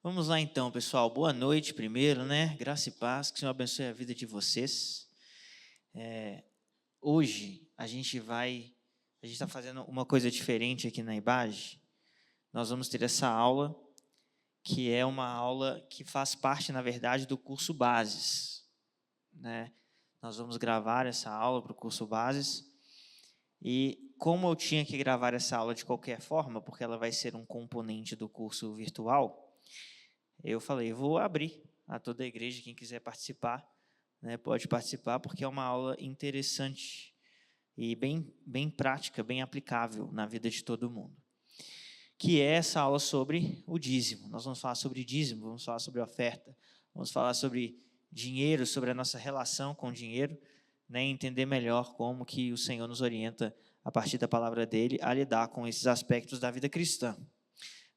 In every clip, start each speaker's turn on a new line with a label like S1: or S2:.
S1: Vamos lá então, pessoal. Boa noite primeiro, né? Graça e paz, que o Senhor abençoe a vida de vocês. Hoje a gente está fazendo uma coisa diferente aqui na IBAGE. Nós vamos ter essa aula, que é uma aula que faz parte, na verdade, do curso Bases, né? Nós vamos gravar essa aula para o curso Bases. E como eu tinha que gravar essa aula de qualquer forma, porque ela vai ser um componente do curso virtual, eu falei, vou abrir a toda a igreja, quem quiser participar, né, pode participar, porque é uma aula interessante e bem prática, bem aplicável na vida de todo mundo. Que é essa aula sobre o dízimo. Nós vamos falar sobre dízimo, vamos falar sobre oferta, vamos falar sobre dinheiro, sobre a nossa relação com o dinheiro, né, entender melhor como que o Senhor nos orienta, a partir da palavra dele, a lidar com esses aspectos da vida cristã.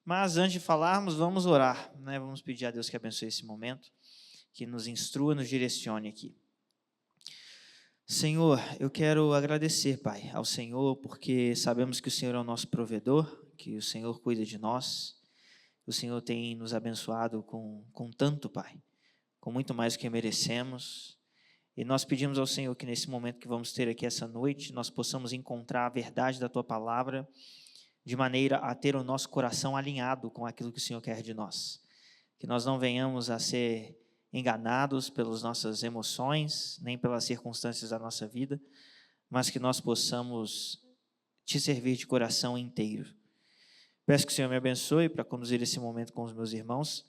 S1: Mas antes de falarmos, vamos orar, né? Vamos pedir a Deus que abençoe esse momento, que nos instrua, nos direcione aqui. Senhor, eu quero agradecer, Pai, ao Senhor, porque sabemos que o Senhor é o nosso provedor, que o Senhor cuida de nós, o Senhor tem nos abençoado com tanto, Pai, com muito mais do que merecemos, e nós pedimos ao Senhor que nesse momento que vamos ter aqui essa noite, nós possamos encontrar a verdade da Tua Palavra, de maneira a ter o nosso coração alinhado com aquilo que o Senhor quer de nós. Que nós não venhamos a ser enganados pelas nossas emoções, nem pelas circunstâncias da nossa vida, mas que nós possamos Te servir de coração inteiro. Peço que o Senhor me abençoe para conduzir esse momento com os meus irmãos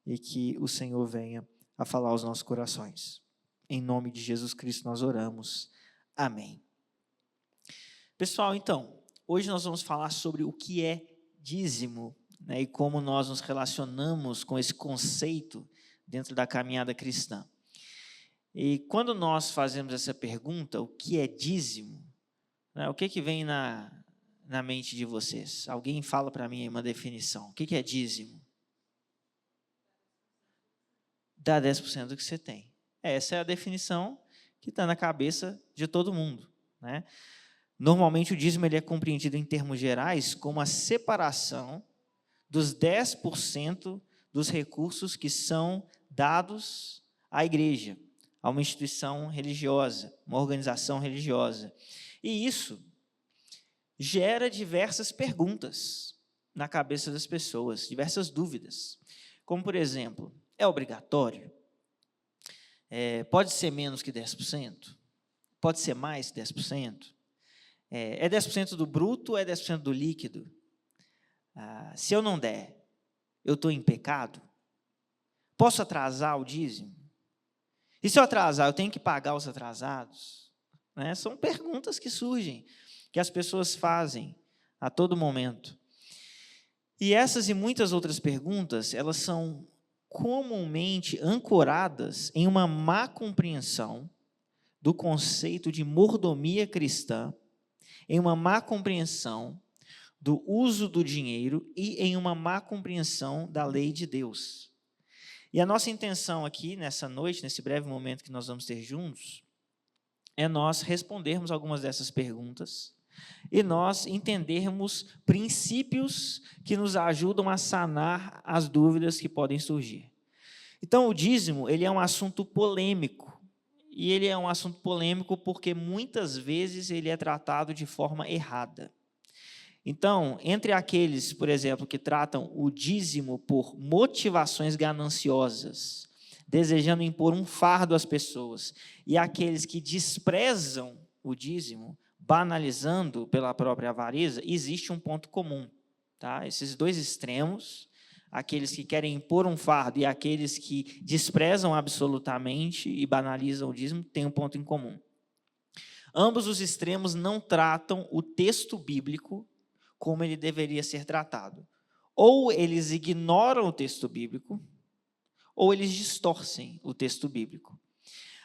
S1: e que o Senhor venha a falar aos nossos corações. Em nome de Jesus Cristo nós oramos. Amém. Pessoal, então, hoje nós vamos falar sobre o que é dízimo, né, e como nós nos relacionamos com esse conceito dentro da caminhada cristã. E quando nós fazemos essa pergunta, o que é dízimo, né, o que vem na mente de vocês? Alguém fala para mim uma definição. O que é dízimo? Dá 10% do que você tem. Essa é a definição que está na cabeça de todo mundo, né? Normalmente o dízimo ele é compreendido em termos gerais como a separação dos 10% dos recursos que são dados à igreja, a uma instituição religiosa, uma organização religiosa. E isso gera diversas perguntas na cabeça das pessoas, diversas dúvidas. Como, por exemplo, é obrigatório? Pode ser menos que 10%? Pode ser mais que 10%? É 10% do bruto ou é 10% do líquido? Se eu não der, eu estou em pecado? Posso atrasar o dízimo? E se eu atrasar, eu tenho que pagar os atrasados? Né? São perguntas que surgem, que as pessoas fazem a todo momento. E essas e muitas outras perguntas, elas são comumente ancoradas em uma má compreensão do conceito de mordomia cristã, em uma má compreensão do uso do dinheiro e em uma má compreensão da lei de Deus. E a nossa intenção aqui, nessa noite, nesse breve momento que nós vamos ter juntos, é nós respondermos algumas dessas perguntas e nós entendermos princípios que nos ajudam a sanar as dúvidas que podem surgir. Então, o dízimo, ele é um assunto polêmico. E ele é um assunto polêmico porque muitas vezes ele é tratado de forma errada. Então, entre aqueles, por exemplo, que tratam o dízimo por motivações gananciosas, desejando impor um fardo às pessoas, e aqueles que desprezam o dízimo, banalizando pela própria avareza, existe um ponto comum. Tá? Esses dois extremos, aqueles que querem impor um fardo e aqueles que desprezam absolutamente e banalizam o dízimo, têm um ponto em comum. Ambos os extremos não tratam o texto bíblico como ele deveria ser tratado. Ou eles ignoram o texto bíblico, ou eles distorcem o texto bíblico.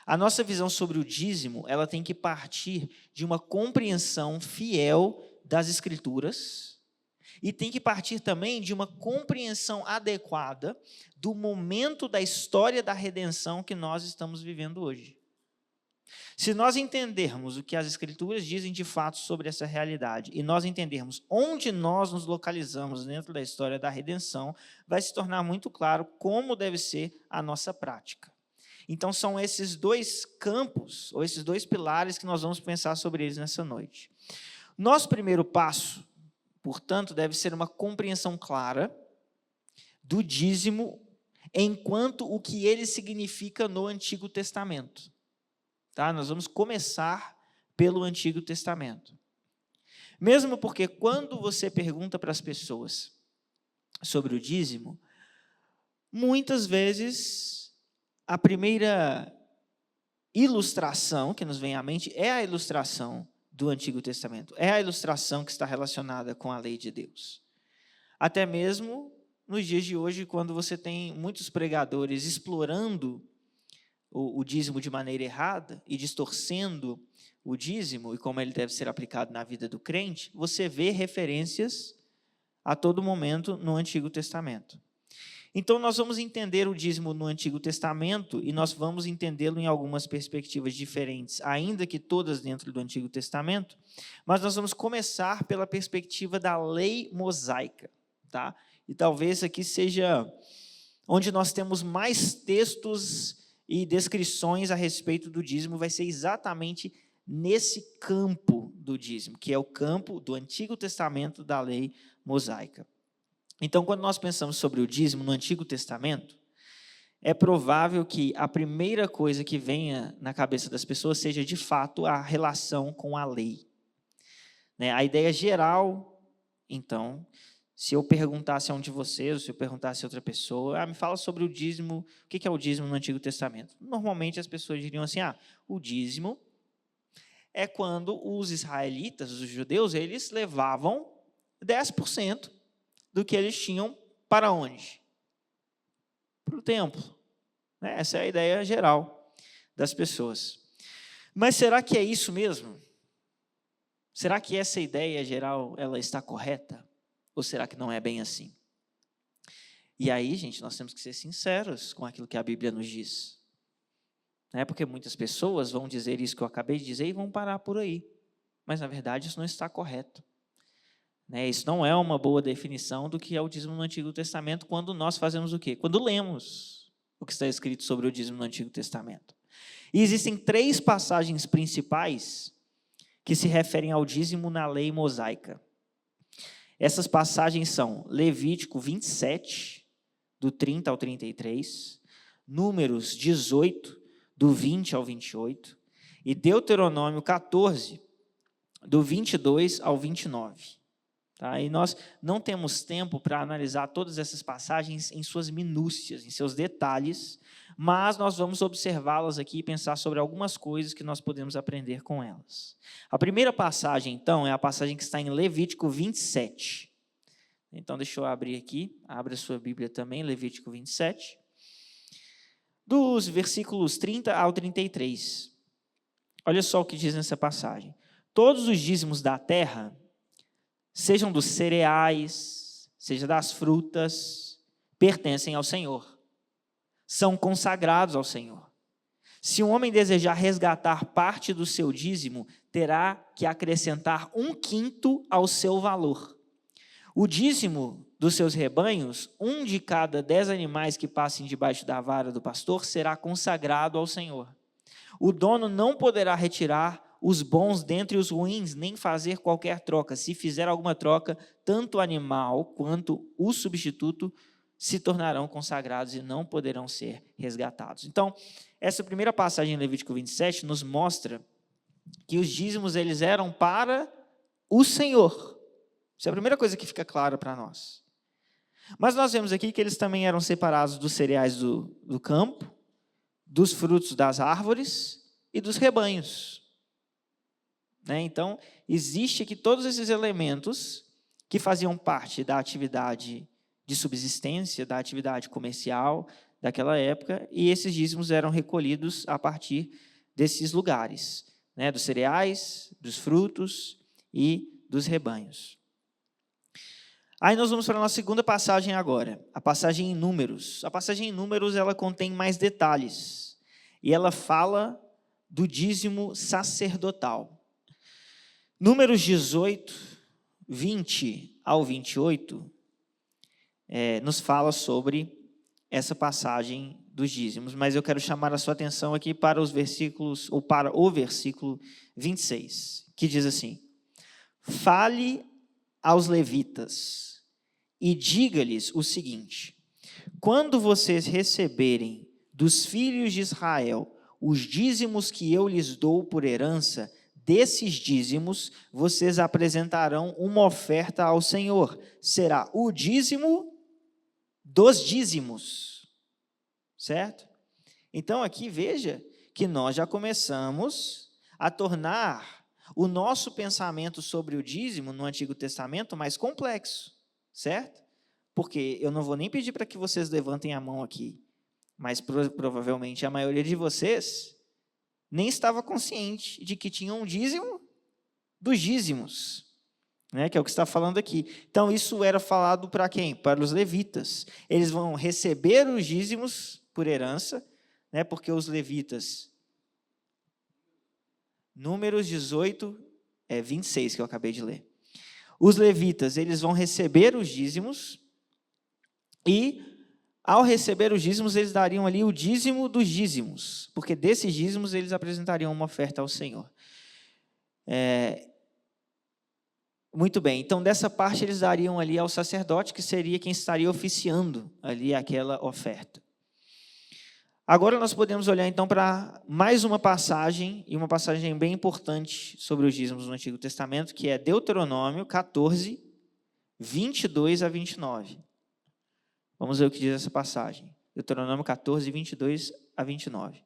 S1: A nossa visão sobre o dízimo, ela tem que partir de uma compreensão fiel das Escrituras, e tem que partir também de uma compreensão adequada do momento da história da redenção que nós estamos vivendo hoje. Se nós entendermos o que as Escrituras dizem de fato sobre essa realidade e nós entendermos onde nós nos localizamos dentro da história da redenção, vai se tornar muito claro como deve ser a nossa prática. Então, são esses dois campos, ou esses dois pilares que nós vamos pensar sobre eles nessa noite. Nosso primeiro passo, portanto, deve ser uma compreensão clara do dízimo enquanto o que ele significa no Antigo Testamento. Tá? Nós vamos começar pelo Antigo Testamento. Mesmo porque quando você pergunta para as pessoas sobre o dízimo, muitas vezes a primeira ilustração que nos vem à mente é a ilustração do Antigo Testamento. É a ilustração que está relacionada com a lei de Deus. Até mesmo nos dias de hoje, quando você tem muitos pregadores explorando o dízimo de maneira errada e distorcendo o dízimo e como ele deve ser aplicado na vida do crente, você vê referências a todo momento no Antigo Testamento. Então, nós vamos entender o dízimo no Antigo Testamento e nós vamos entendê-lo em algumas perspectivas diferentes, ainda que todas dentro do Antigo Testamento, mas nós vamos começar pela perspectiva da lei mosaica, tá? E talvez aqui seja onde nós temos mais textos e descrições a respeito do dízimo, vai ser exatamente nesse campo do dízimo, que é o campo do Antigo Testamento da lei mosaica. Então, quando nós pensamos sobre o dízimo no Antigo Testamento, é provável que a primeira coisa que venha na cabeça das pessoas seja, de fato, a relação com a lei. A ideia geral, então, se eu perguntasse a um de vocês, ou se eu perguntasse a outra pessoa, me fala sobre o dízimo, o que é o dízimo no Antigo Testamento? Normalmente as pessoas diriam assim, o dízimo é quando os israelitas, os judeus, eles levavam 10% do que eles tinham para onde? Para o templo. Essa é a ideia geral das pessoas. Mas será que é isso mesmo? Será que essa ideia geral ela está correta? Ou será que não é bem assim? E aí, gente, nós temos que ser sinceros com aquilo que a Bíblia nos diz. Porque muitas pessoas vão dizer isso que eu acabei de dizer e vão parar por aí. Mas, na verdade, isso não está correto. Isso não é uma boa definição do que é o dízimo no Antigo Testamento quando nós fazemos o quê? Quando lemos o que está escrito sobre o dízimo no Antigo Testamento. E existem 3 passagens principais que se referem ao dízimo na lei mosaica. Essas passagens são Levítico 27, do 30 ao 33, Números 18, do 20 ao 28, e Deuteronômio 14, do 22 ao 29. Tá? E nós não temos tempo para analisar todas essas passagens em suas minúcias, em seus detalhes, mas nós vamos observá-las aqui e pensar sobre algumas coisas que nós podemos aprender com elas. A primeira passagem, então, é a passagem que está em Levítico 27. Então, deixa eu abrir aqui, abra a sua Bíblia também, Levítico 27, dos versículos 30 ao 33. Olha só o que diz nessa passagem. Todos os dízimos da terra, sejam dos cereais, seja das frutas, pertencem ao Senhor. São consagrados ao Senhor. Se um homem desejar resgatar parte do seu dízimo, terá que acrescentar 1/5 ao seu valor. O dízimo dos seus rebanhos, 1 de cada 10 animais que passem debaixo da vara do pastor, será consagrado ao Senhor. O dono não poderá retirar os bons dentre os ruins, nem fazer qualquer troca. Se fizer alguma troca, tanto o animal quanto o substituto se tornarão consagrados e não poderão ser resgatados. Então, essa primeira passagem em Levítico 27 nos mostra que os dízimos eles eram para o Senhor. Isso é a primeira coisa que fica clara para nós. Mas nós vemos aqui que eles também eram separados dos cereais do campo, dos frutos das árvores e dos rebanhos. Então, existe aqui todos esses elementos que faziam parte da atividade de subsistência, da atividade comercial daquela época, e esses dízimos eram recolhidos a partir desses lugares, dos cereais, dos frutos e dos rebanhos. Aí nós vamos para a nossa segunda passagem agora, a passagem em Números. A passagem em Números ela contém mais detalhes, e ela fala do dízimo sacerdotal. Números 18, 20 ao 28, nos fala sobre essa passagem dos dízimos, mas eu quero chamar a sua atenção aqui para os versículos, ou para o versículo 26, que diz assim: fale aos levitas e diga-lhes o seguinte: quando vocês receberem dos filhos de Israel os dízimos que eu lhes dou por herança, desses dízimos vocês apresentarão uma oferta ao Senhor. Será o dízimo dos dízimos. Certo? Então aqui veja que nós já começamos a tornar o nosso pensamento sobre o dízimo no Antigo Testamento mais complexo. Certo? Porque eu não vou nem pedir para que vocês levantem a mão aqui, mas provavelmente a maioria de vocês nem estava consciente de que tinha um dízimo dos dízimos, né, que é o que está falando aqui. Então, isso era falado para quem? Para os levitas. Eles vão receber os dízimos por herança, né, porque os levitas, Números 18, 26, que eu acabei de ler. Os levitas, eles vão receber os dízimos e, ao receber os dízimos, eles dariam ali o dízimo dos dízimos, porque desses dízimos eles apresentariam uma oferta ao Senhor. Muito bem, então dessa parte eles dariam ali ao sacerdote, que seria quem estaria oficiando ali aquela oferta. Agora nós podemos olhar então para mais uma passagem, e uma passagem bem importante sobre os dízimos no Antigo Testamento, que é Deuteronômio 14, 22 a 29. Vamos ver o que diz essa passagem. Deuteronômio 14, 22 a 29.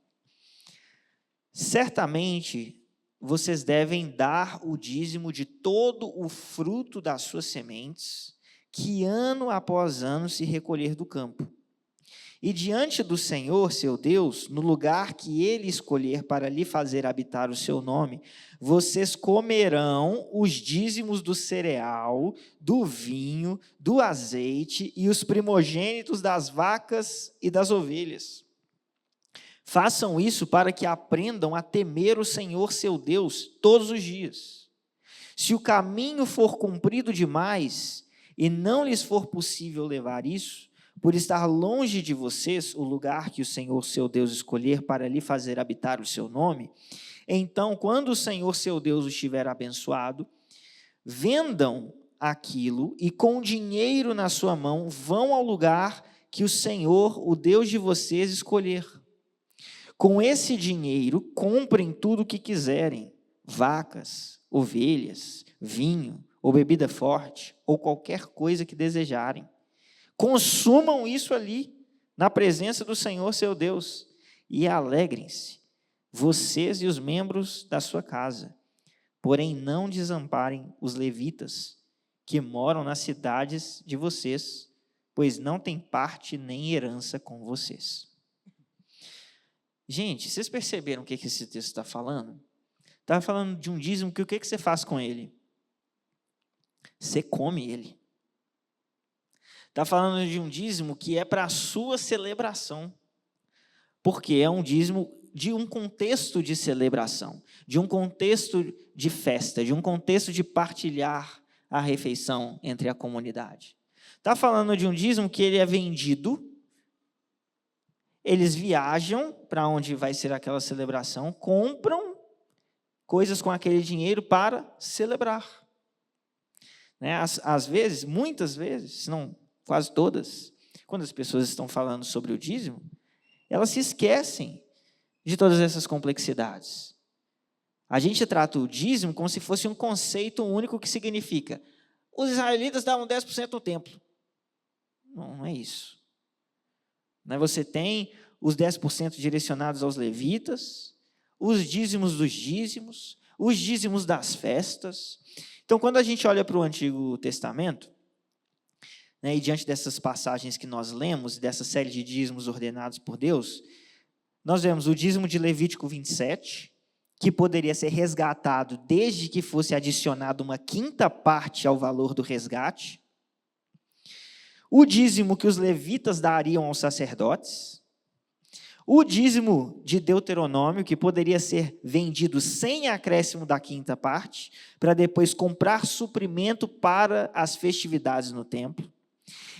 S1: Certamente vocês devem dar o dízimo de todo o fruto das suas sementes, que ano após ano se recolher do campo. E diante do Senhor, seu Deus, no lugar que Ele escolher para lhe fazer habitar o seu nome, vocês comerão os dízimos do cereal, do vinho, do azeite e os primogênitos das vacas e das ovelhas. Façam isso para que aprendam a temer o Senhor, seu Deus, todos os dias. Se o caminho for comprido demais e não lhes for possível levar isso, por estar longe de vocês o lugar que o Senhor, seu Deus, escolher para lhe fazer habitar o seu nome, então, quando o Senhor, seu Deus, os tiver abençoado, vendam aquilo e com dinheiro na sua mão vão ao lugar que o Senhor, o Deus de vocês, escolher. Com esse dinheiro, comprem tudo o que quiserem, vacas, ovelhas, vinho ou bebida forte, ou qualquer coisa que desejarem. Consumam isso ali, na presença do Senhor, seu Deus, e alegrem-se, vocês e os membros da sua casa. Porém, não desamparem os levitas, que moram nas cidades de vocês, pois não têm parte nem herança com vocês. Gente, vocês perceberam o que esse texto está falando? Está falando de um dízimo que o que você faz com ele? Você come ele. Está falando de um dízimo que é para a sua celebração, porque é um dízimo de um contexto de celebração, de um contexto de festa, de um contexto de partilhar a refeição entre a comunidade. Está falando de um dízimo que ele é vendido, eles viajam para onde vai ser aquela celebração, compram coisas com aquele dinheiro para celebrar. Né? Às vezes, muitas vezes, se não quase todas, quando as pessoas estão falando sobre o dízimo, elas se esquecem de todas essas complexidades. A gente trata o dízimo como se fosse um conceito único que significa: os israelitas davam 10% no templo. Não é isso. Você tem os 10% direcionados aos levitas, os dízimos dos dízimos, os dízimos das festas. Então, quando a gente olha para o Antigo Testamento, e diante dessas passagens que nós lemos, dessa série de dízimos ordenados por Deus, nós vemos o dízimo de Levítico 27, que poderia ser resgatado desde que fosse adicionado uma quinta parte ao valor do resgate, o dízimo que os levitas dariam aos sacerdotes, O dízimo de Deuteronômio, que poderia ser vendido sem acréscimo da quinta parte, para depois comprar suprimento para as festividades no templo.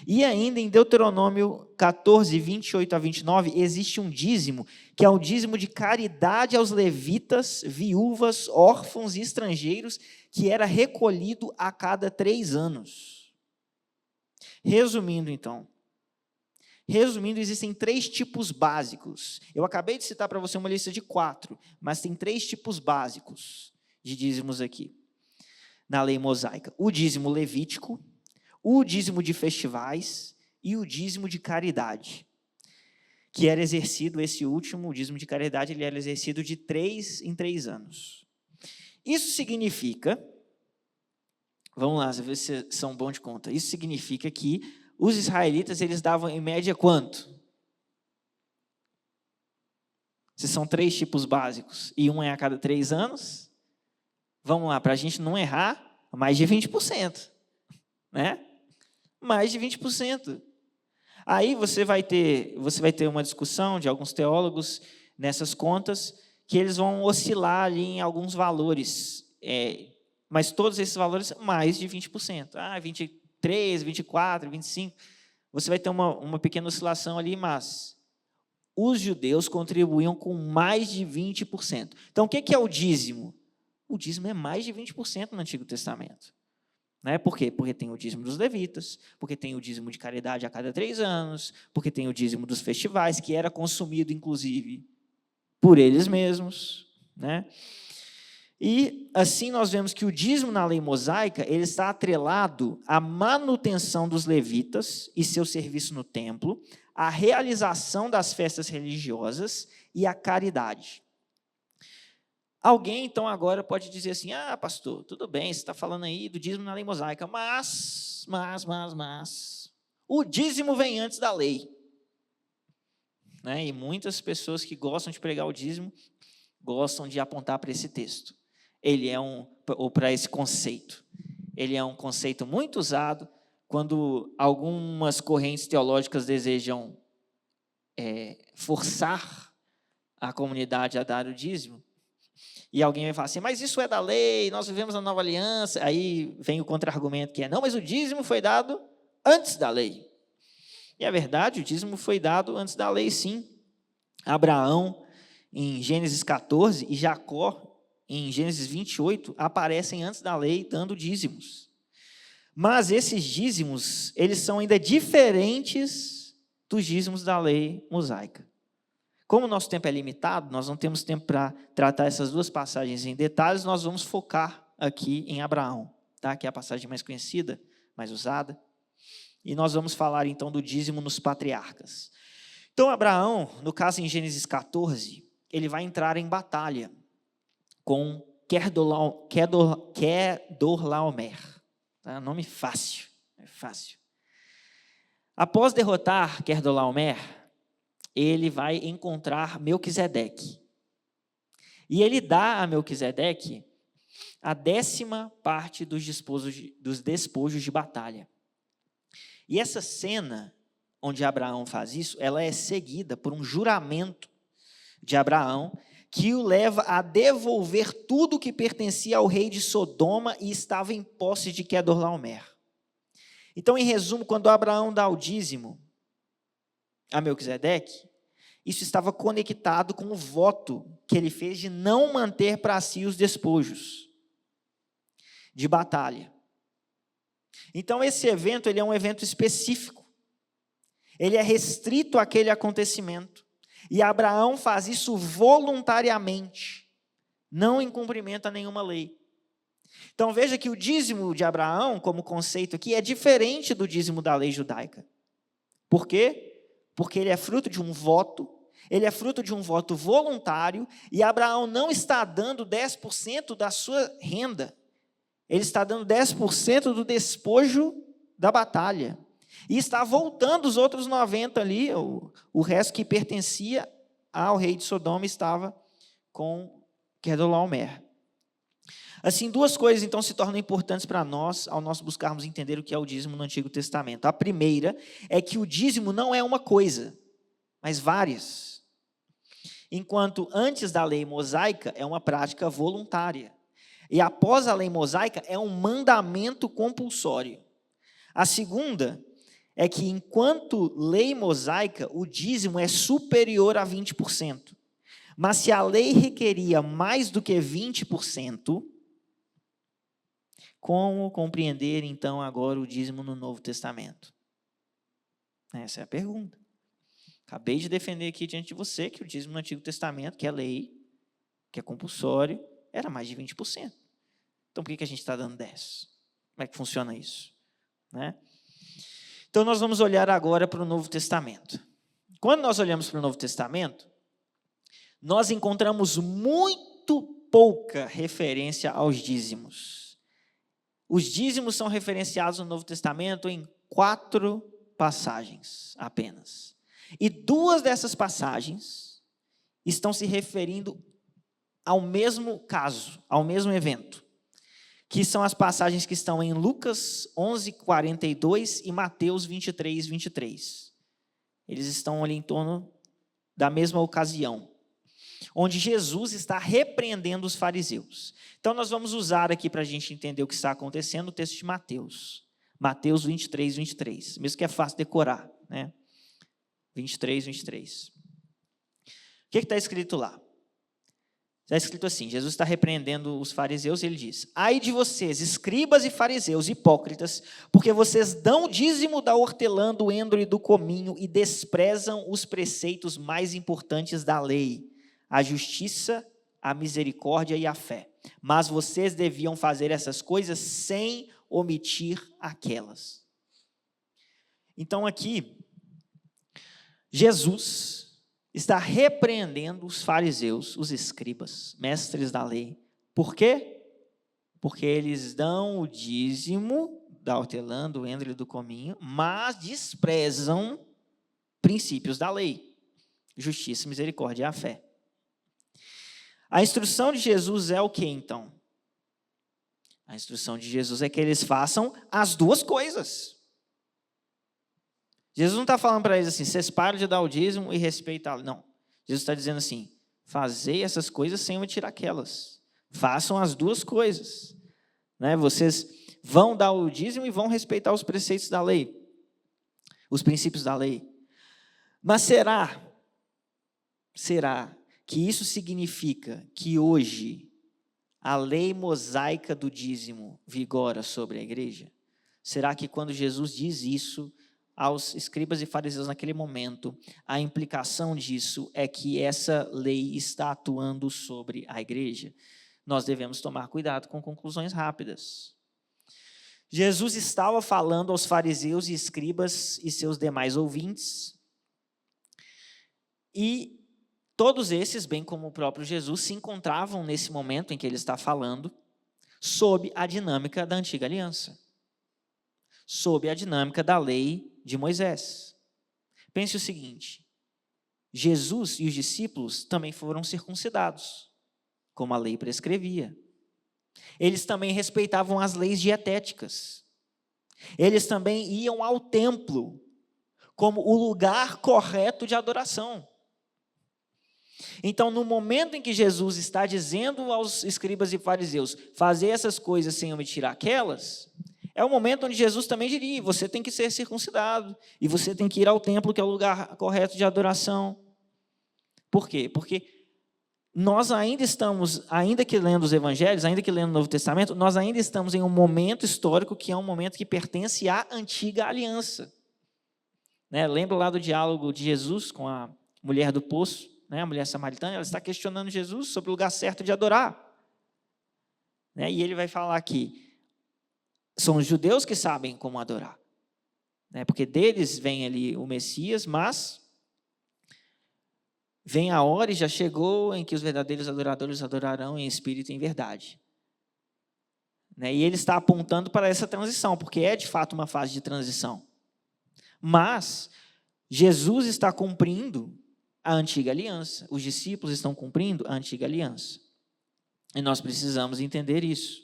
S1: E ainda em Deuteronômio 14, 28 a 29, existe um dízimo, que é o dízimo de caridade aos levitas, viúvas, órfãos e estrangeiros, que era recolhido a cada 3 anos. Resumindo, então. Existem 3 tipos básicos. Eu acabei de citar para você uma lista de 4, mas tem 3 tipos básicos de dízimos aqui, na lei mosaica. O dízimo levítico, o dízimo de festivais e o dízimo de caridade, que era exercido, esse último, o dízimo de caridade, ele era exercido de 3 em 3 anos. Isso significa, vamos lá, ver se são bons de conta, isso significa que os israelitas, eles davam em média quanto? Se são 3 tipos básicos e um é a cada 3 anos, vamos lá, para a gente não errar, mais de 20%, né? Mais de 20%. Aí você vai ter uma discussão de alguns teólogos nessas contas, que eles vão oscilar ali em alguns valores, mas todos esses valores, mais de 20%. 23, 24, 25, você vai ter uma pequena oscilação ali, mas os judeus contribuíam com mais de 20%. Então, o que é o dízimo? O dízimo é mais de 20% no Antigo Testamento. Né? Por quê? Porque tem o dízimo dos levitas, porque tem o dízimo de caridade a cada 3 anos, porque tem o dízimo dos festivais, que era consumido, inclusive, por eles mesmos. Né? E, assim, nós vemos que o dízimo na lei mosaica, ele está atrelado à manutenção dos levitas e seu serviço no templo, à realização das festas religiosas e à caridade. Alguém, então, agora pode dizer assim, pastor, tudo bem, você está falando aí do dízimo na lei mosaica, mas, o dízimo vem antes da lei. Né? E muitas pessoas que gostam de pregar o dízimo, gostam de apontar para esse texto. Ou para esse conceito. Ele é um conceito muito usado quando algumas correntes teológicas desejam forçar a comunidade a dar o dízimo. E alguém vai falar assim, mas isso é da lei, nós vivemos na nova aliança. Aí vem o contra-argumento que não, mas o dízimo foi dado antes da lei. E é verdade, o dízimo foi dado antes da lei, sim. Abraão, em Gênesis 14, e Jacó, em Gênesis 28, aparecem antes da lei dando dízimos. Mas esses dízimos, eles são ainda diferentes dos dízimos da lei mosaica. Como o nosso tempo é limitado, nós não temos tempo para tratar essas 2 passagens em detalhes, nós vamos focar aqui em Abraão, tá? Que é a passagem mais conhecida, mais usada. E nós vamos falar então do dízimo nos patriarcas. Então Abraão, no caso em Gênesis 14, ele vai entrar em batalha com Quedorlaomer. Tá? Nome fácil, é fácil. Após derrotar Quedorlaomer, ele vai encontrar Melquisedeque. E ele dá a Melquisedeque a 10ª parte dos despojos de batalha. E essa cena, onde Abraão faz isso, ela é seguida por um juramento de Abraão, que o leva a devolver tudo que pertencia ao rei de Sodoma e estava em posse de Quedorlaomer. Então, em resumo, quando Abraão dá o dízimo a Melquisedeque, isso estava conectado com o voto que ele fez de não manter para si os despojos de batalha. Então, esse evento ele é um evento específico. Ele é restrito àquele acontecimento. E Abraão faz isso voluntariamente, não em cumprimento a nenhuma lei. Então, veja que o dízimo de Abraão, como conceito aqui, é diferente do dízimo da lei judaica. Por quê? Porque ele é fruto de um voto, ele é fruto de um voto voluntário, e Abraão não está dando 10% da sua renda, ele está dando 10% do despojo da batalha, e está voltando os outros 90% ali, o resto que pertencia ao rei de Sodoma estava com Quedorlaomer. Assim, 2 coisas, então, se tornam importantes para nós, ao nós buscarmos entender o que é o dízimo no Antigo Testamento. A primeira é que o dízimo não é uma coisa, mas várias. enquanto antes da lei mosaica é uma prática voluntária. E após a lei mosaica é um mandamento compulsório. A segunda é que, enquanto lei mosaica, o dízimo é superior a 20%. Mas se a lei requeria mais do que 20%, como compreender, então, agora o dízimo no Novo Testamento? Essa é a pergunta. Acabei de defender aqui diante de você que o dízimo no Antigo Testamento, que é lei, que é compulsório, era mais de 20%. Então, por que a gente está dando 10%? Como é que funciona isso? Né? Então, nós vamos olhar agora para o Novo Testamento. Quando nós olhamos para o Novo Testamento, nós encontramos muito pouca referência aos dízimos. Os dízimos são referenciados no Novo Testamento em 4 passagens apenas. E 2 dessas passagens estão se referindo ao mesmo caso, ao mesmo evento, que são as passagens que estão em Lucas 11:42 e Mateus 23:23. Eles estão ali em torno da mesma ocasião, onde Jesus está repreendendo os fariseus. Então, nós vamos usar aqui para a gente entender o que está acontecendo o texto de Mateus. Mateus 23:23, mesmo que é fácil decorar, né? 23:23. O que está escrito lá? Está escrito assim, Jesus está repreendendo os fariseus e ele diz: ai de vocês, escribas e fariseus, hipócritas, porque vocês dão o dízimo da hortelã, do endro e do cominho e desprezam os preceitos mais importantes da lei, a justiça, a misericórdia e a fé. Mas vocês deviam fazer essas coisas sem omitir aquelas. Então aqui, Jesus está repreendendo os fariseus, os escribas, mestres da lei. Por quê? Porque eles dão o dízimo da hortelã, do endro e do cominho, mas desprezam princípios da lei, justiça, misericórdia e a fé. A instrução de Jesus é o que, então? A instrução de Jesus é que eles façam as 2 coisas. Jesus não está falando para eles assim, vocês param de dar o dízimo e respeitá-lo. Não. Jesus está dizendo assim, fazei essas coisas sem omitir aquelas. Façam as 2 coisas. Né? Vocês vão dar o dízimo e vão respeitar os preceitos da lei. Os princípios da lei. Mas será que isso significa que hoje a lei mosaica do dízimo vigora sobre a igreja? Será que quando Jesus diz isso aos escribas e fariseus naquele momento, a implicação disso é que essa lei está atuando sobre a igreja? Nós devemos tomar cuidado com conclusões rápidas. Jesus estava falando aos fariseus e escribas e seus demais ouvintes, e todos esses, bem como o próprio Jesus, se encontravam nesse momento em que ele está falando, sob a dinâmica da antiga aliança, sob a dinâmica da lei de Moisés. Pense o seguinte, Jesus e os discípulos também foram circuncidados, como a lei prescrevia. Eles também respeitavam as leis dietéticas. Eles também iam ao templo, como o lugar correto de adoração. Então, no momento em que Jesus está dizendo aos escribas e fariseus, fazer essas coisas sem omitir aquelas, é o momento onde Jesus também diria, você tem que ser circuncidado, e você tem que ir ao templo, que é o lugar correto de adoração. Por quê? Porque nós ainda estamos, ainda que lendo os evangelhos, ainda que lendo o Novo Testamento, nós ainda estamos em um momento histórico que é um momento que pertence à antiga aliança. Né? Lembra lá do diálogo de Jesus com a mulher do poço, né? A mulher samaritana, ela está questionando Jesus sobre o lugar certo de adorar. Né? E ele vai falar que são os judeus que sabem como adorar, né? Porque deles vem ali o Messias, mas vem a hora e já chegou em que os verdadeiros adoradores adorarão em espírito e em verdade. Né? E ele está apontando para essa transição, porque é de fato uma fase de transição. Mas Jesus está cumprindo a antiga aliança, os discípulos estão cumprindo a antiga aliança. E nós precisamos entender isso.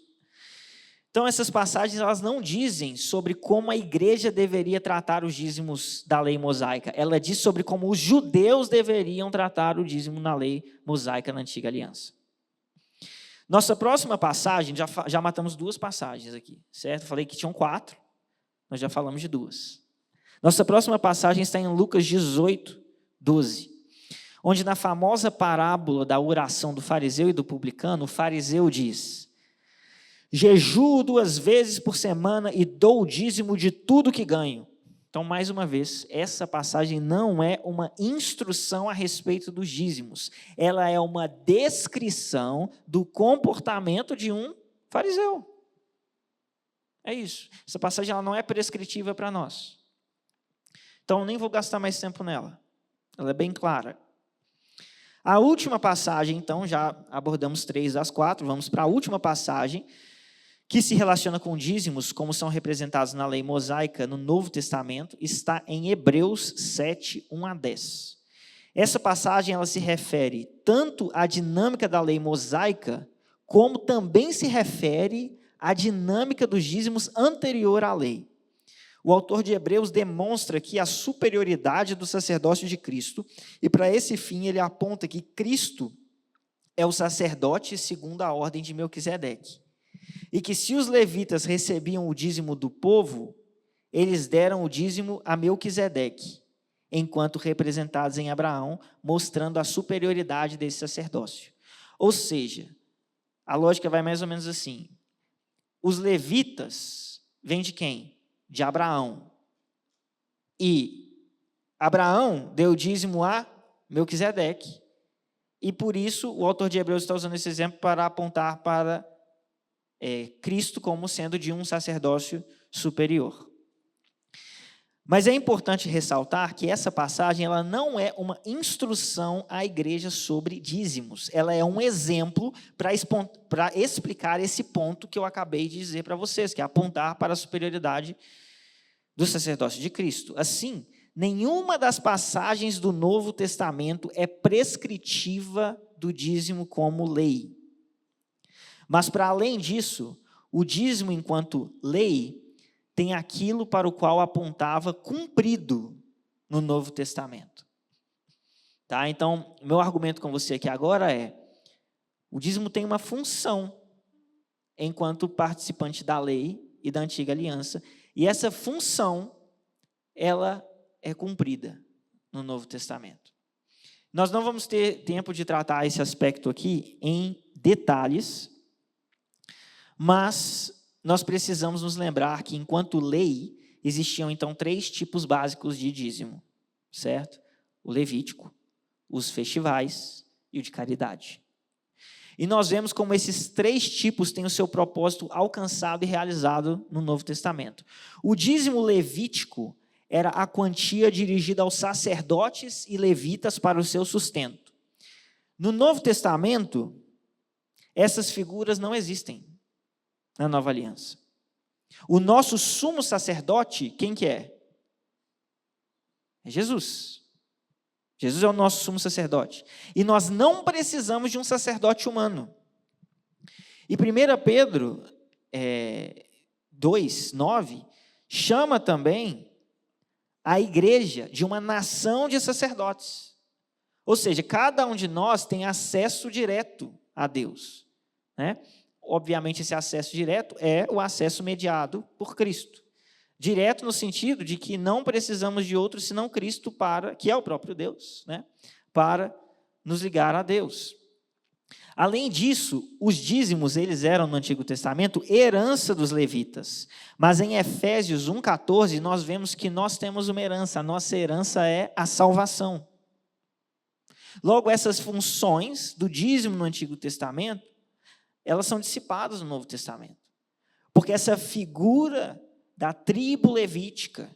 S1: Então, essas passagens elas não dizem sobre como a igreja deveria tratar os dízimos da lei mosaica. Ela diz sobre como os judeus deveriam tratar o dízimo na lei mosaica na antiga aliança. Nossa próxima passagem, já matamos 2 passagens aqui, certo? Falei que tinham 4, nós já falamos de 2. Nossa próxima passagem está em Lucas 18, 12, onde na famosa parábola da oração do fariseu e do publicano, o fariseu diz: jejuo 2 vezes por semana e dou o dízimo de tudo que ganho. Então, mais uma vez, essa passagem não é uma instrução a respeito dos dízimos. Ela é uma descrição do comportamento de um fariseu. É isso. Essa passagem ela não é prescritiva para nós. Então, nem vou gastar mais tempo nela. Ela é bem clara. A última passagem, então, já abordamos 3 das 4. Vamos para a última passagem, que se relaciona com dízimos, como são representados na lei mosaica no Novo Testamento, está em Hebreus 7, 1 a 10. Essa passagem ela se refere tanto à dinâmica da lei mosaica, como também se refere à dinâmica dos dízimos anterior à lei. O autor de Hebreus demonstra aqui a superioridade do sacerdócio de Cristo, e para esse fim ele aponta que Cristo é o sacerdote segundo a ordem de Melquisedeque. E que se os levitas recebiam o dízimo do povo, eles deram o dízimo a Melquisedeque, enquanto representados em Abraão, mostrando a superioridade desse sacerdócio. Ou seja, a lógica vai mais ou menos assim: os levitas vêm de quem? De Abraão. E Abraão deu o dízimo a Melquisedeque. E por isso o autor de Hebreus está usando esse exemplo para apontar para Cristo como sendo de um sacerdócio superior. Mas é importante ressaltar que essa passagem ela não é uma instrução à igreja sobre dízimos. Ela é um exemplo para explicar esse ponto que eu acabei de dizer para vocês, que é apontar para a superioridade do sacerdócio de Cristo. Assim, nenhuma das passagens do Novo Testamento é prescritiva do dízimo como lei. Mas, para além disso, o dízimo, enquanto lei, tem aquilo para o qual apontava cumprido no Novo Testamento. Tá? Então, meu argumento com você aqui agora é: o dízimo tem uma função enquanto participante da lei e da antiga aliança, e essa função, ela é cumprida no Novo Testamento. Nós não vamos ter tempo de tratar esse aspecto aqui em detalhes, mas nós precisamos nos lembrar que, enquanto lei, existiam então 3 tipos básicos de dízimo, certo? O levítico, os festivais e o de caridade. E nós vemos como esses 3 tipos têm o seu propósito alcançado e realizado no Novo Testamento. O dízimo levítico era a quantia dirigida aos sacerdotes e levitas para o seu sustento. No Novo Testamento, essas figuras não existem na Nova Aliança. O nosso sumo sacerdote, quem que é? É Jesus. Jesus é o nosso sumo sacerdote. E nós não precisamos de um sacerdote humano. E 1 Pedro 2, 9, chama também a igreja de uma nação de sacerdotes. Ou seja, cada um de nós tem acesso direto a Deus, né? Obviamente, esse acesso direto é o acesso mediado por Cristo. Direto no sentido de que não precisamos de outro senão Cristo, que é o próprio Deus, né? Para nos ligar a Deus. Além disso, os dízimos, eles eram no Antigo Testamento herança dos levitas. Mas em Efésios 1,14, nós vemos que nós temos uma herança. A nossa herança é a salvação. Logo, essas funções do dízimo no Antigo Testamento, elas são dissipadas no Novo Testamento. Porque essa figura da tribo levítica,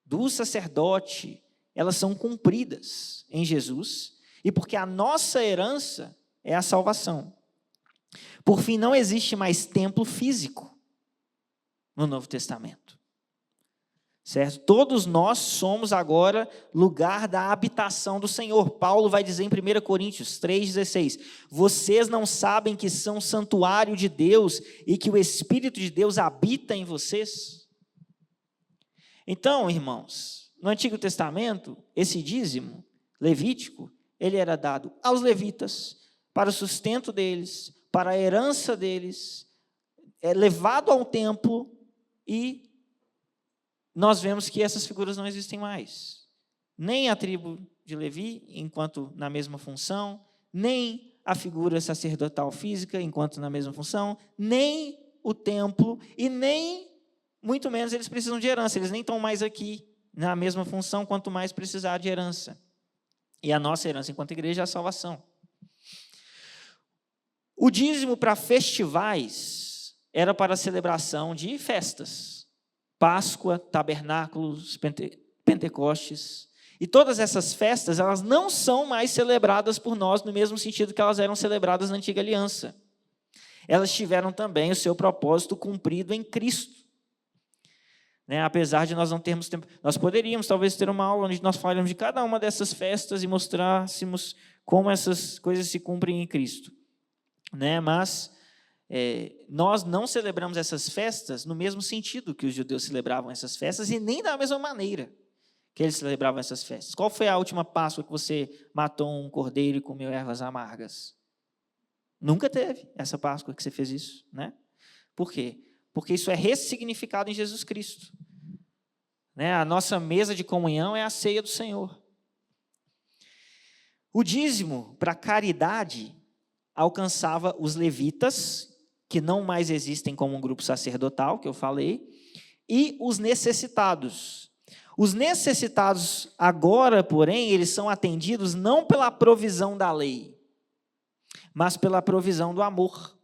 S1: do sacerdote, elas são cumpridas em Jesus, e porque a nossa herança é a salvação. Por fim, não existe mais templo físico no Novo Testamento. certo? Todos nós somos agora lugar da habitação do Senhor. Paulo vai dizer em 1 Coríntios 3,16, vocês não sabem que são santuário de Deus e que o Espírito de Deus habita em vocês? Então, irmãos, no Antigo Testamento, esse dízimo levítico, ele era dado aos levitas, para o sustento deles, para a herança deles, é levado ao templo, e nós vemos que essas figuras não existem mais. Nem a tribo de Levi, enquanto na mesma função, nem a figura sacerdotal física, enquanto na mesma função, nem o templo, e nem, muito menos, eles precisam de herança, eles nem estão mais aqui na mesma função, quanto mais precisar de herança. E a nossa herança enquanto igreja é a salvação. O dízimo para festivais era para a celebração de festas. Páscoa, tabernáculos, Pentecostes. E todas essas festas, elas não são mais celebradas por nós no mesmo sentido que elas eram celebradas na antiga aliança. Elas tiveram também o seu propósito cumprido em Cristo. Apesar de nós não termos tempo, nós poderíamos talvez ter uma aula onde nós falamos de cada uma dessas festas e mostrássemos como essas coisas se cumprem em Cristo. Mas nós não celebramos essas festas no mesmo sentido que os judeus celebravam essas festas e nem da mesma maneira que eles celebravam essas festas. Qual foi a última Páscoa que você matou um cordeiro e comeu ervas amargas? Nunca teve essa Páscoa que você fez isso, Por quê? Porque isso é ressignificado em Jesus Cristo. A nossa mesa de comunhão é a ceia do Senhor. O dízimo para caridade alcançava os levitas, que não mais existem como um grupo sacerdotal, que eu falei, e os necessitados. Os necessitados agora, porém, eles são atendidos não pela provisão da lei, mas pela provisão do amor.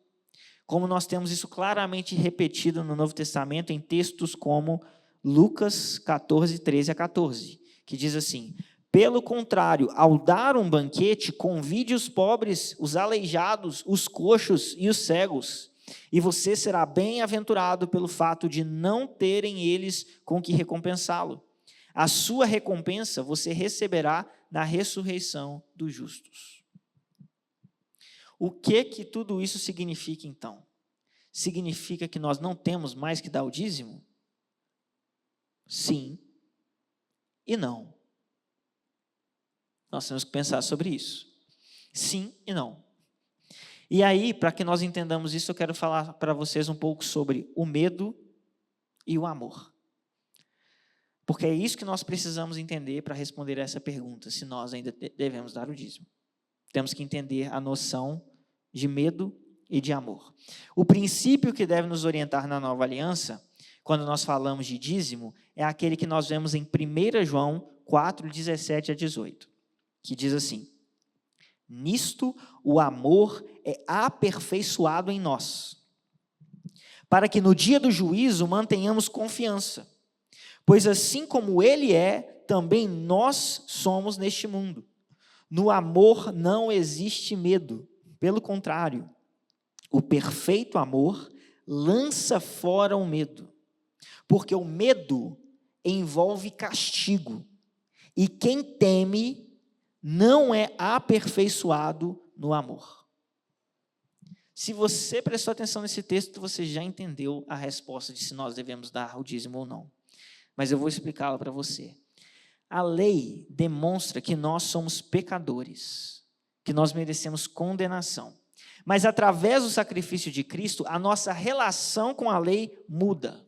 S1: Como nós temos isso claramente repetido no Novo Testamento, em textos como Lucas 14, 13 a 14, que diz assim, pelo contrário, ao dar um banquete, convide os pobres, os aleijados, os coxos e os cegos, e você será bem-aventurado pelo fato de não terem eles com que recompensá-lo. A sua recompensa você receberá na ressurreição dos justos. O que tudo isso significa, então? Significa que nós não temos mais que dar o dízimo? Sim e não. Nós temos que pensar sobre isso. Sim e não. E aí, para que nós entendamos isso, eu quero falar para vocês um pouco sobre o medo e o amor. Porque é isso que nós precisamos entender para responder a essa pergunta, se nós ainda devemos dar o dízimo. Temos que entender a noção de medo e de amor. O princípio que deve nos orientar na nova aliança, quando nós falamos de dízimo, é aquele que nós vemos em 1 João 4, 17 a 18. Que diz assim, nisto o amor é aperfeiçoado em nós, para que no dia do juízo mantenhamos confiança, pois assim como ele é, também nós somos neste mundo. No amor não existe medo, pelo contrário, o perfeito amor lança fora o medo, porque o medo envolve castigo, e quem teme não é aperfeiçoado no amor. Se você prestou atenção nesse texto, você já entendeu a resposta de se nós devemos dar o dízimo ou não. Mas eu vou explicá-la para você. A lei demonstra que nós somos pecadores, que nós merecemos condenação. Mas através do sacrifício de Cristo, a nossa relação com a lei muda.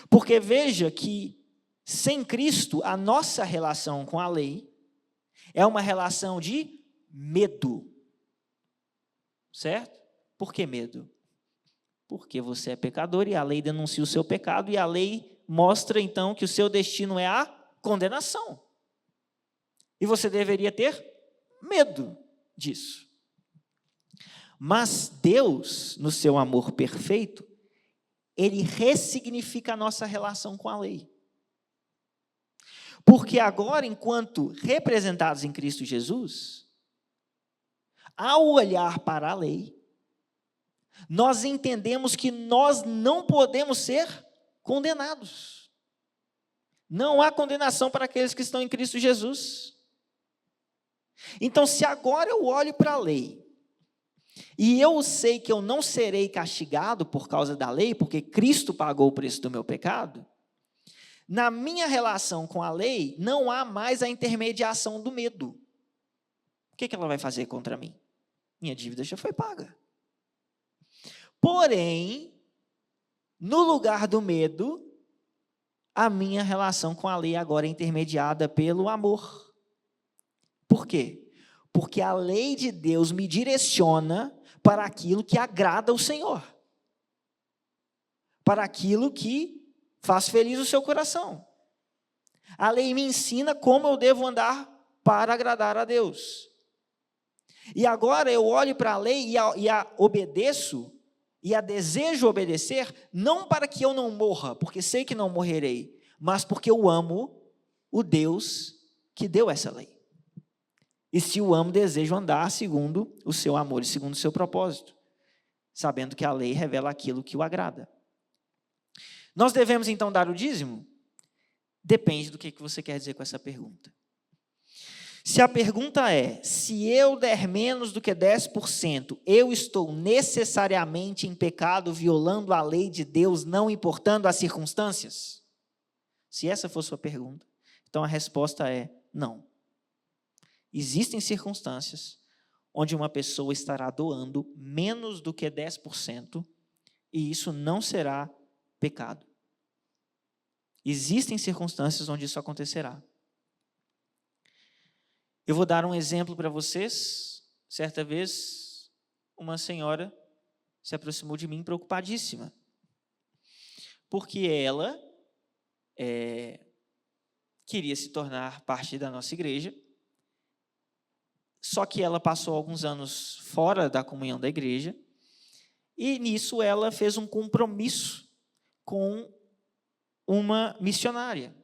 S1: Porque veja que, sem Cristo, a nossa relação com a lei é uma relação de medo. Certo? Por que medo? Porque você é pecador e a lei denuncia o seu pecado e a lei mostra, então, que o seu destino é a condenação. E você deveria ter medo disso. Mas Deus, no seu amor perfeito, Ele ressignifica a nossa relação com a lei. Porque agora, enquanto representados em Cristo Jesus, ao olhar para a lei, nós entendemos que nós não podemos ser condenados. Não há condenação para aqueles que estão em Cristo Jesus. Então, se agora eu olho para a lei, e eu sei que eu não serei castigado por causa da lei, porque Cristo pagou o preço do meu pecado, na minha relação com a lei, não há mais a intermediação do medo. O que ela vai fazer contra mim? Minha dívida já foi paga. Porém, no lugar do medo, a minha relação com a lei agora é intermediada pelo amor. Por quê? Porque a lei de Deus me direciona para aquilo que agrada ao Senhor, para aquilo que faz feliz o seu coração. A lei me ensina como eu devo andar para agradar a Deus. E agora eu olho para a lei e a obedeço, e a desejo obedecer, não para que eu não morra, porque sei que não morrerei, mas porque eu amo o Deus que deu essa lei. E se o amo, desejo andar segundo o seu amor e segundo o seu propósito, sabendo que a lei revela aquilo que o agrada. Nós devemos então dar o dízimo? Depende do que você quer dizer com essa pergunta. Se a pergunta é, se eu der menos do que 10%, eu estou necessariamente em pecado, violando a lei de Deus, não importando as circunstâncias? Se essa for sua pergunta, então a resposta é não. Existem circunstâncias onde uma pessoa estará doando menos do que 10% e isso não será pecado. Existem circunstâncias onde isso acontecerá. Eu vou dar um exemplo para vocês. Certa vez, uma senhora se aproximou de mim preocupadíssima, porque ela queria se tornar parte da nossa igreja, só que ela passou alguns anos fora da comunhão da igreja, e nisso ela fez um compromisso com uma missionária.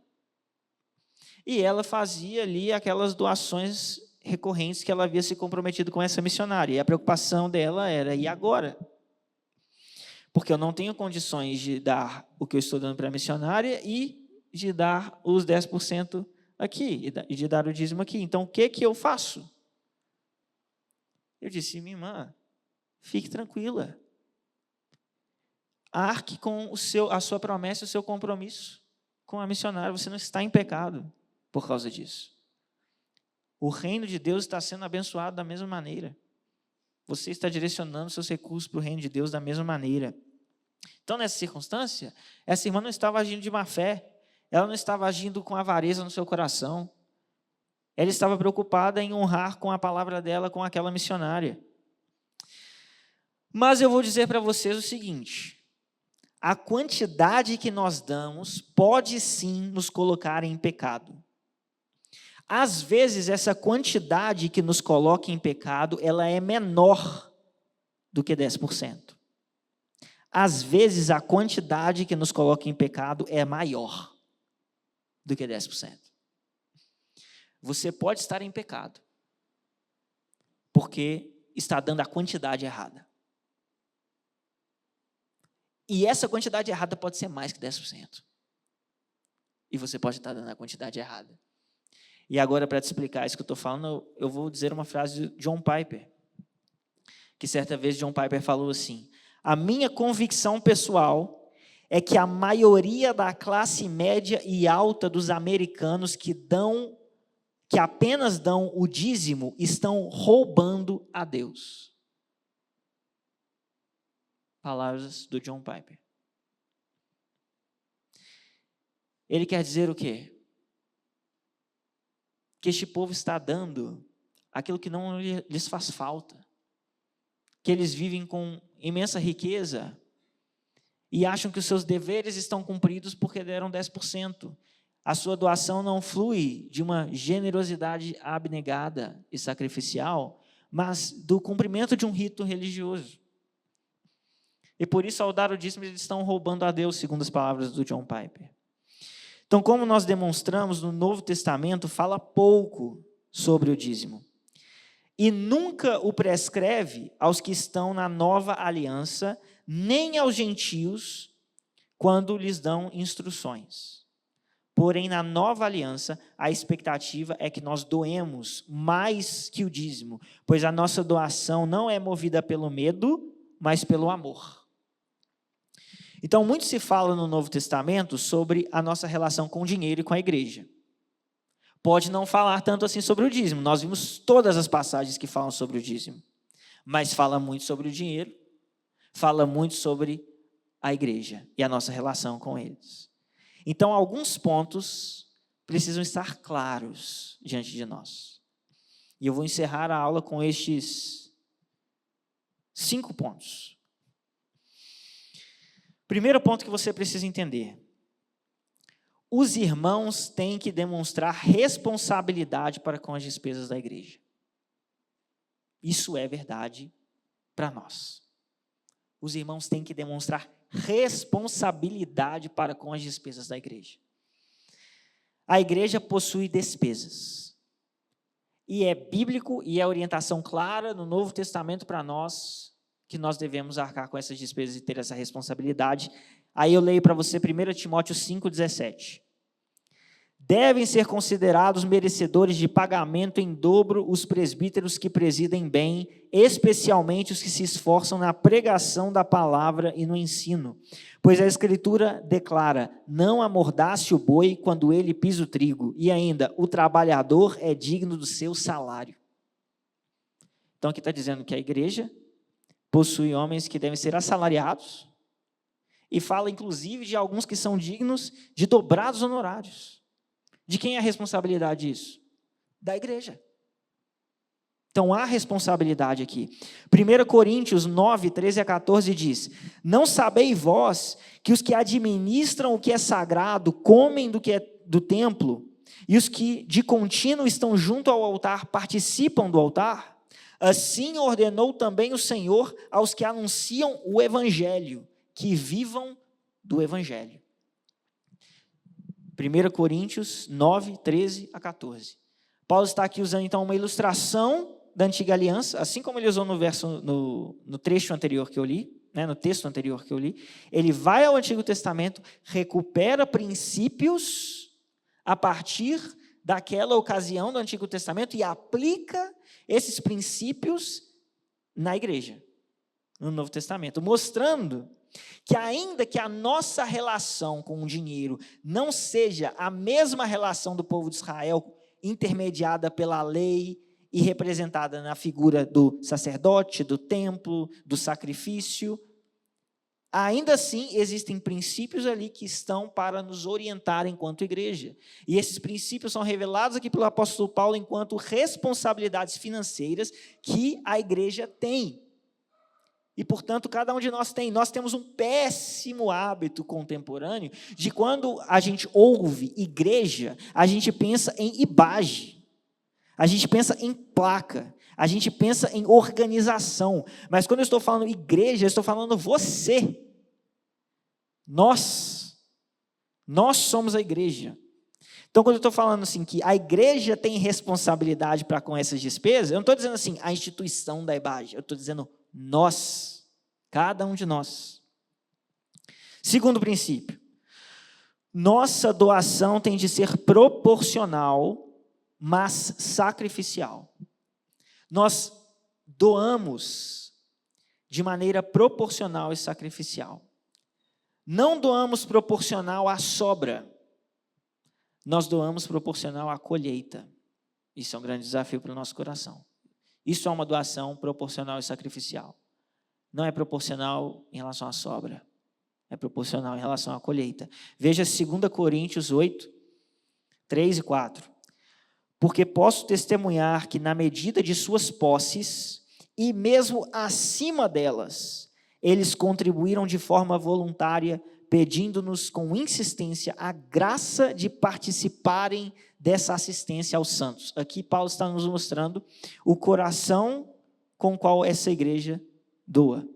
S1: E ela fazia ali aquelas doações recorrentes que ela havia se comprometido com essa missionária. E a preocupação dela era, e agora? Porque eu não tenho condições de dar o que eu estou dando para a missionária e de dar os 10% aqui, e de dar o dízimo aqui. Então, o que eu faço? Eu disse, minha irmã, fique tranquila. Arque com a sua promessa, o seu compromisso com a missionária. Você não está em pecado por causa disso. O reino de Deus está sendo abençoado da mesma maneira. Você está direcionando seus recursos para o reino de Deus da mesma maneira. Então, nessa circunstância, essa irmã não estava agindo de má fé. Ela não estava agindo com avareza no seu coração. Ela estava preocupada em honrar com a palavra dela, com aquela missionária. Mas eu vou dizer para vocês o seguinte: a quantidade que nós damos pode sim nos colocar em pecado. Às vezes, essa quantidade que nos coloca em pecado, ela é menor do que 10%. Às vezes, a quantidade que nos coloca em pecado é maior do que 10%. Você pode estar em pecado, porque está dando a quantidade errada. E essa quantidade errada pode ser mais que 10%. E você pode estar dando a quantidade errada. E agora, para te explicar isso que eu estou falando, eu vou dizer uma frase de John Piper, que certa vez John Piper falou assim: a minha convicção pessoal é que a maioria da classe média e alta dos americanos que apenas dão o dízimo estão roubando a Deus. Palavras do John Piper. Ele quer dizer o quê? Que este povo está dando aquilo que não lhes faz falta. Que eles vivem com imensa riqueza e acham que os seus deveres estão cumpridos porque deram 10%. A sua doação não flui de uma generosidade abnegada e sacrificial, mas do cumprimento de um rito religioso. E por isso, ao dar o dízimo, eles estão roubando a Deus, segundo as palavras do John Piper. Então, como nós demonstramos, no Novo Testamento fala pouco sobre o dízimo. E nunca o prescreve aos que estão na nova aliança, nem aos gentios, quando lhes dão instruções. Porém, na nova aliança, a expectativa é que nós doemos mais que o dízimo, pois a nossa doação não é movida pelo medo, mas pelo amor. Então, muito se fala no Novo Testamento sobre a nossa relação com o dinheiro e com a igreja. Pode não falar tanto assim sobre o dízimo, nós vimos todas as passagens que falam sobre o dízimo, mas fala muito sobre o dinheiro, fala muito sobre a igreja e a nossa relação com eles. Então, alguns pontos precisam estar claros diante de nós. E eu vou encerrar a aula com estes 5 pontos. Primeiro ponto que você precisa entender: os irmãos têm que demonstrar responsabilidade para com as despesas da igreja. Isso é verdade para nós. Os irmãos têm que demonstrar responsabilidade para com as despesas da igreja. A igreja possui despesas. E é bíblico e é orientação clara no Novo Testamento para nós que nós devemos arcar com essas despesas e ter essa responsabilidade. Aí eu leio para você 1 Timóteo 5,17. Devem ser considerados merecedores de pagamento em dobro os presbíteros que presidem bem, especialmente os que se esforçam na pregação da palavra e no ensino. Pois a Escritura declara: não amordace o boi quando ele pisa o trigo, e ainda, o trabalhador é digno do seu salário. Então aqui está dizendo que a igreja possui homens que devem ser assalariados, e fala inclusive de alguns que são dignos de dobrados honorários. De quem é a responsabilidade disso? Da igreja. Então há responsabilidade aqui. 1 Coríntios 9, 13 a 14 diz: não sabeis vós que os que administram o que é sagrado comem do que é do templo, e os que de contínuo estão junto ao altar participam do altar? Assim ordenou também o Senhor aos que anunciam o evangelho, que vivam do evangelho. 1 Coríntios 9, 13 a 14. Paulo está aqui usando então uma ilustração da antiga aliança, assim como ele usou no trecho anterior que eu li, no texto anterior que eu li. Ele vai ao Antigo Testamento, recupera princípios a partir daquela ocasião do Antigo Testamento e aplica esses princípios na igreja, no Novo Testamento, mostrando que ainda que a nossa relação com o dinheiro não seja a mesma relação do povo de Israel, intermediada pela lei e representada na figura do sacerdote, do templo, do sacrifício, ainda assim existem princípios ali que estão para nos orientar enquanto igreja. E esses princípios são revelados aqui pelo apóstolo Paulo enquanto responsabilidades financeiras que a igreja tem. E, portanto, cada um de nós temos um péssimo hábito contemporâneo de quando a gente ouve igreja, a gente pensa em imagem, a gente pensa em placa, a gente pensa em organização. Mas quando eu estou falando igreja, eu estou falando você. Nós somos a igreja. Então, quando eu estou falando assim que a igreja tem responsabilidade para com essas despesas, eu não estou dizendo assim a instituição da IBAGE, eu estou dizendo nós, cada um de nós. Segundo princípio, nossa doação tem de ser proporcional, mas sacrificial. Nós doamos de maneira proporcional e sacrificial. Não doamos proporcional à sobra, nós doamos proporcional à colheita. Isso é um grande desafio para o nosso coração. Isso é uma doação proporcional e sacrificial. Não é proporcional em relação à sobra, é proporcional em relação à colheita. Veja 2 Coríntios 8, 3 e 4. Porque posso testemunhar que na medida de suas posses, e mesmo acima delas, eles contribuíram de forma voluntária, pedindo-nos com insistência a graça de participarem dessa assistência aos santos. Aqui Paulo está nos mostrando o coração com o qual essa igreja doa.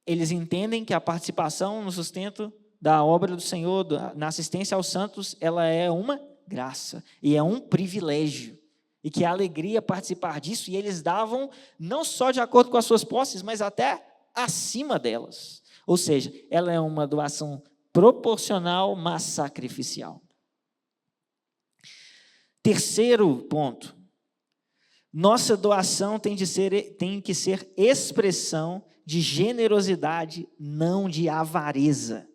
S1: Eles entendem que a participação no sustento da obra do Senhor, na assistência aos santos, ela é uma graça e é um privilégio. E que é alegria participar disso, e eles davam não só de acordo com as suas posses, mas até acima delas. Ou seja, ela é uma doação proporcional, mas sacrificial. Terceiro ponto. Nossa doação tem que ser expressão de generosidade, não de avareza.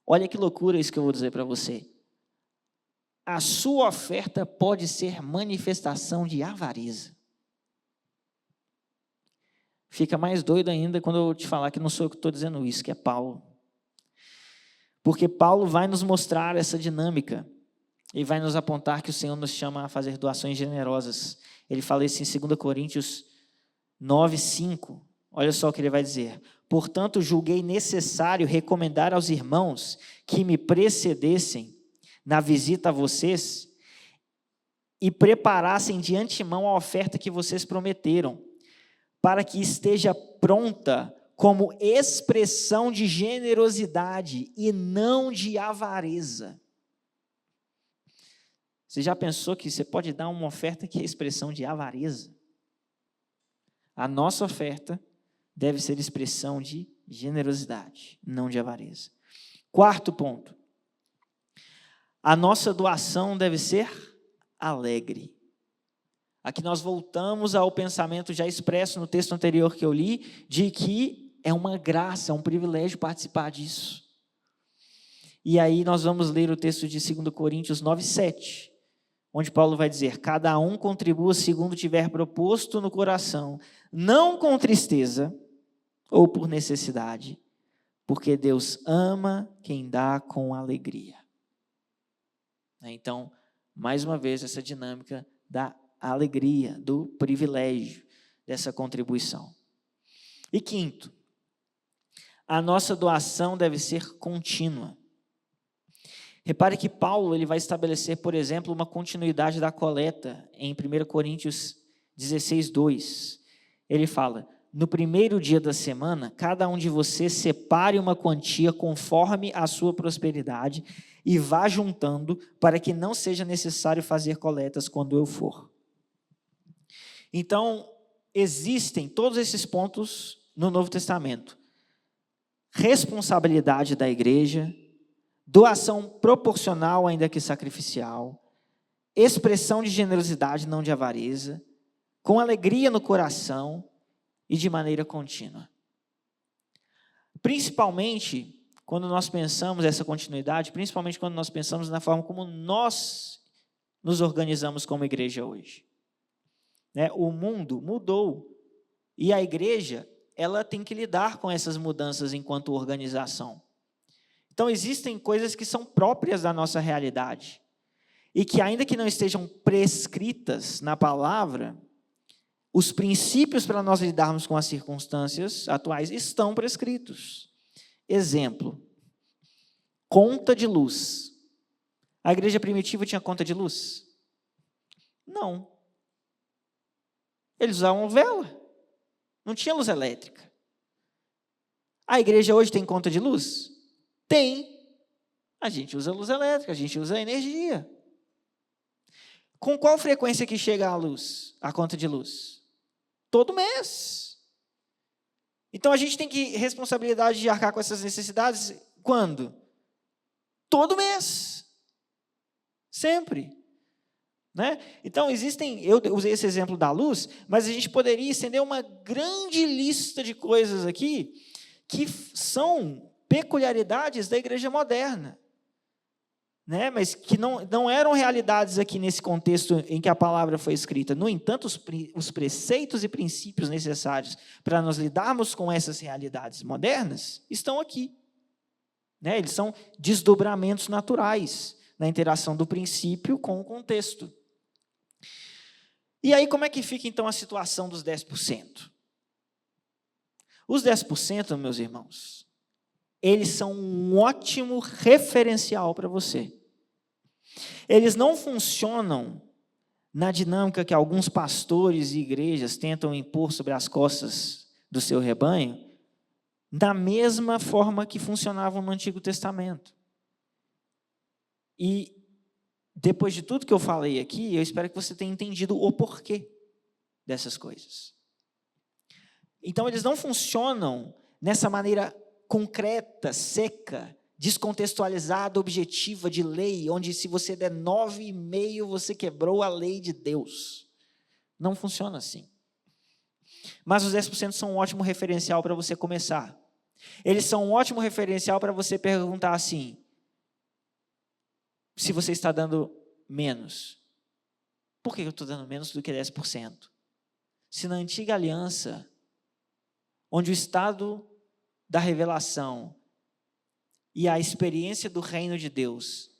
S1: Olha que loucura isso que eu vou dizer para você. A sua oferta pode ser manifestação de avareza. Fica mais doido ainda quando eu te falar que não sou eu que estou dizendo isso, que é Paulo. Porque Paulo vai nos mostrar essa dinâmica e vai nos apontar que o Senhor nos chama a fazer doações generosas. Ele fala isso em 2 Coríntios 9:5. Olha só o que ele vai dizer. Portanto, julguei necessário recomendar aos irmãos que me precedessem na visita a vocês e preparassem de antemão a oferta que vocês prometeram, para que esteja pronta como expressão de generosidade e não de avareza. Você já pensou que você pode dar uma oferta que é expressão de avareza? A nossa oferta deve ser expressão de generosidade, não de avareza. Quarto ponto. A nossa doação deve ser alegre. Aqui nós voltamos ao pensamento já expresso no texto anterior que eu li, de que é uma graça, é um privilégio participar disso. E aí nós vamos ler o texto de 2 Coríntios 9:7, onde Paulo vai dizer: cada um contribua segundo tiver proposto no coração, não com tristeza ou por necessidade, porque Deus ama quem dá com alegria. Então, mais uma vez, essa dinâmica da alegria, do privilégio dessa contribuição. E quinto, a nossa doação deve ser contínua. Repare que Paulo ele vai estabelecer, por exemplo, uma continuidade da coleta em 1 Coríntios 16:2. Ele fala: no primeiro dia da semana, cada um de vocês separe uma quantia conforme a sua prosperidade e vá juntando, para que não seja necessário fazer coletas quando eu for. Então, existem todos esses pontos no Novo Testamento. Responsabilidade da igreja, doação proporcional, ainda que sacrificial, expressão de generosidade, não de avareza, com alegria no coração e de maneira contínua. Principalmente quando nós pensamos essa continuidade, principalmente quando nós pensamos na forma como nós nos organizamos como igreja hoje. O mundo mudou e a igreja ela tem que lidar com essas mudanças enquanto organização. Então, existem coisas que são próprias da nossa realidade e que, ainda que não estejam prescritas na palavra, os princípios para nós lidarmos com as circunstâncias atuais estão prescritos. Exemplo, conta de luz. A igreja primitiva tinha conta de luz? Não. Eles usavam vela, não tinha luz elétrica. A igreja hoje tem conta de luz? Tem. A gente usa luz elétrica, a gente usa energia. Com qual frequência que chega a luz, a conta de luz? Todo mês. Então a gente tem que responsabilidade de arcar com essas necessidades quando? Todo mês. Sempre. Então eu usei esse exemplo da luz, mas a gente poderia estender uma grande lista de coisas aqui que são peculiaridades da igreja moderna, mas que não eram realidades aqui nesse contexto em que a palavra foi escrita. No entanto, os preceitos e princípios necessários para nós lidarmos com essas realidades modernas estão aqui. Eles são desdobramentos naturais na interação do princípio com o contexto. E aí, como é que fica então a situação dos 10%? Os 10%, meus irmãos, eles são um ótimo referencial para você. Eles não funcionam na dinâmica que alguns pastores e igrejas tentam impor sobre as costas do seu rebanho, da mesma forma que funcionavam no Antigo Testamento. E depois de tudo que eu falei aqui, eu espero que você tenha entendido o porquê dessas coisas. Então, eles não funcionam nessa maneira concreta, seca, descontextualizada, objetiva, de lei, onde se você der 9,5, você quebrou a lei de Deus. Não funciona assim. Mas os 10% são um ótimo referencial para você começar. Eles são um ótimo referencial para você perguntar assim, se você está dando menos, por que eu estou dando menos do que 10%? Se na antiga aliança, onde o estado da revelação e a experiência do reino de Deus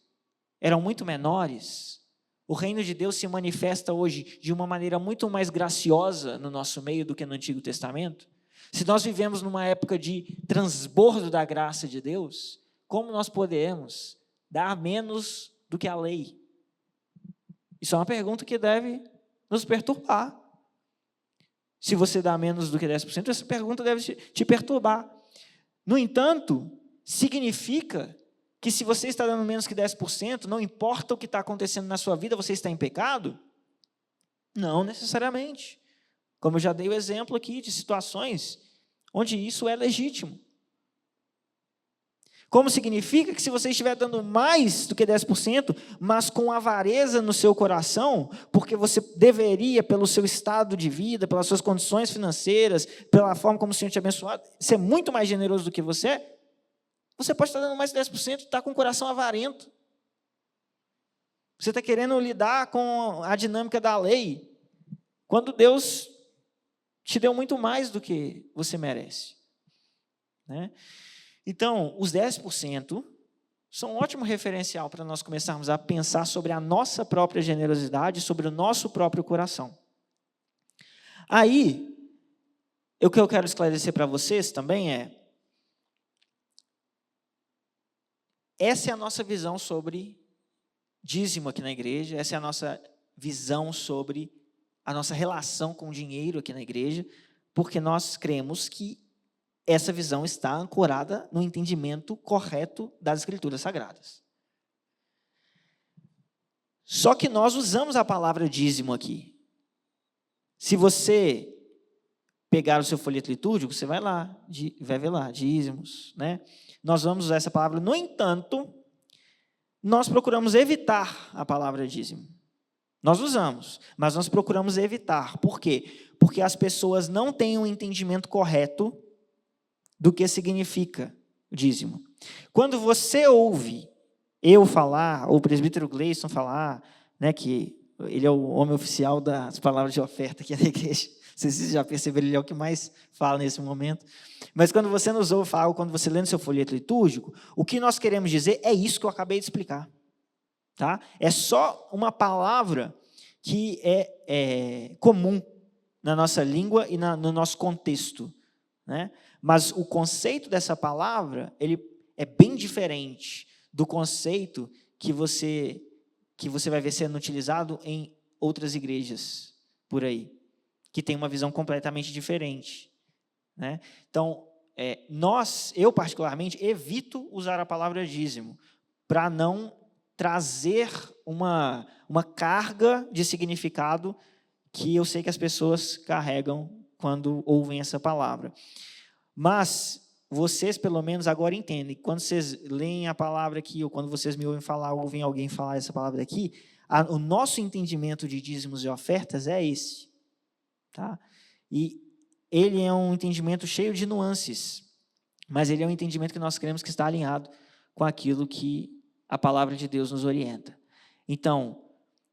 S1: eram muito menores, o reino de Deus se manifesta hoje de uma maneira muito mais graciosa no nosso meio do que no Antigo Testamento. Se nós vivemos numa época de transbordo da graça de Deus, como nós podemos dar menos do que a lei? Isso é uma pergunta que deve nos perturbar. Se você dá menos do que 10%, essa pergunta deve te perturbar. No entanto, significa que se você está dando menos que 10%, não importa o que está acontecendo na sua vida, você está em pecado? Não necessariamente. Como eu já dei o exemplo aqui de situações onde isso é legítimo. Como significa que se você estiver dando mais do que 10%, mas com avareza no seu coração, porque você deveria, pelo seu estado de vida, pelas suas condições financeiras, pela forma como o Senhor te abençoou, ser muito mais generoso do que você pode estar dando mais de 10% e estar com o coração avarento. Você está querendo lidar com a dinâmica da lei, quando Deus te deu muito mais do que você merece. Né? Então, os 10% são um ótimo referencial para nós começarmos a pensar sobre a nossa própria generosidade, sobre o nosso próprio coração. Aí, o que eu quero esclarecer para vocês também essa é a nossa visão sobre dízimo aqui na igreja, essa é a nossa visão sobre a nossa relação com o dinheiro aqui na igreja, porque nós cremos que essa visão está ancorada no entendimento correto das Escrituras Sagradas. Só que nós usamos a palavra dízimo aqui. Se você pegar o seu folheto litúrgico, você vai ver lá, dízimos, né? Nós vamos usar essa palavra. No entanto, nós procuramos evitar a palavra dízimo. Nós usamos, mas nós procuramos evitar. Por quê? Porque as pessoas não têm um entendimento correto do que significa o dízimo. Quando você ouve eu falar, ou o presbítero Gleison falar, né, que ele é o homem oficial das palavras de oferta aqui na igreja, vocês já perceberam, ele é o que mais fala nesse momento. Mas quando você nos ouve falar, ou quando você lê no seu folheto litúrgico, o que nós queremos dizer é isso que eu acabei de explicar. Tá? É só uma palavra que é comum na nossa língua e no nosso contexto. Né? Mas o conceito dessa palavra, ele é bem diferente do conceito que você vai ver sendo utilizado em outras igrejas por aí, que tem uma visão completamente diferente. Né? Então, eu particularmente evito usar a palavra dízimo, para não trazer uma carga de significado que eu sei que as pessoas carregam quando ouvem essa palavra. Mas vocês, pelo menos, agora entendem. Quando vocês leem a palavra aqui, ou quando vocês me ouvem falar, ouvem alguém falar essa palavra aqui, o nosso entendimento de dízimos e ofertas é esse. Tá? E ele é um entendimento cheio de nuances, mas ele é um entendimento que nós queremos que está alinhado com aquilo que a palavra de Deus nos orienta. Então,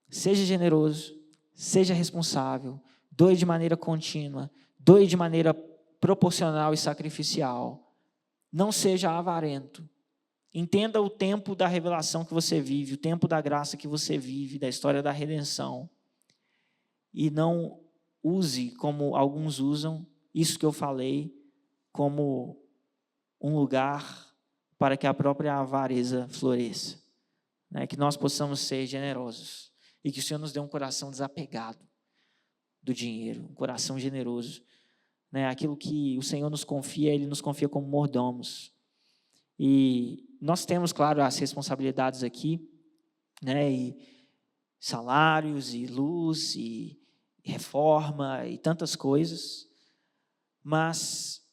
S1: seja generoso, seja responsável, doe de maneira contínua, doe de maneira proporcional e sacrificial. Não seja avarento. Entenda o tempo da revelação que você vive, o tempo da graça que você vive, da história da redenção. E não use, como alguns usam, isso que eu falei, como um lugar para que a própria avareza floresça. Né? Que nós possamos ser generosos. E que o Senhor nos dê um coração desapegado do dinheiro, um coração generoso. Né? Aquilo que o Senhor nos confia, Ele nos confia como mordomos. E nós temos, claro, as responsabilidades aqui, né? E salários, e luz, e reforma, e tantas coisas, mas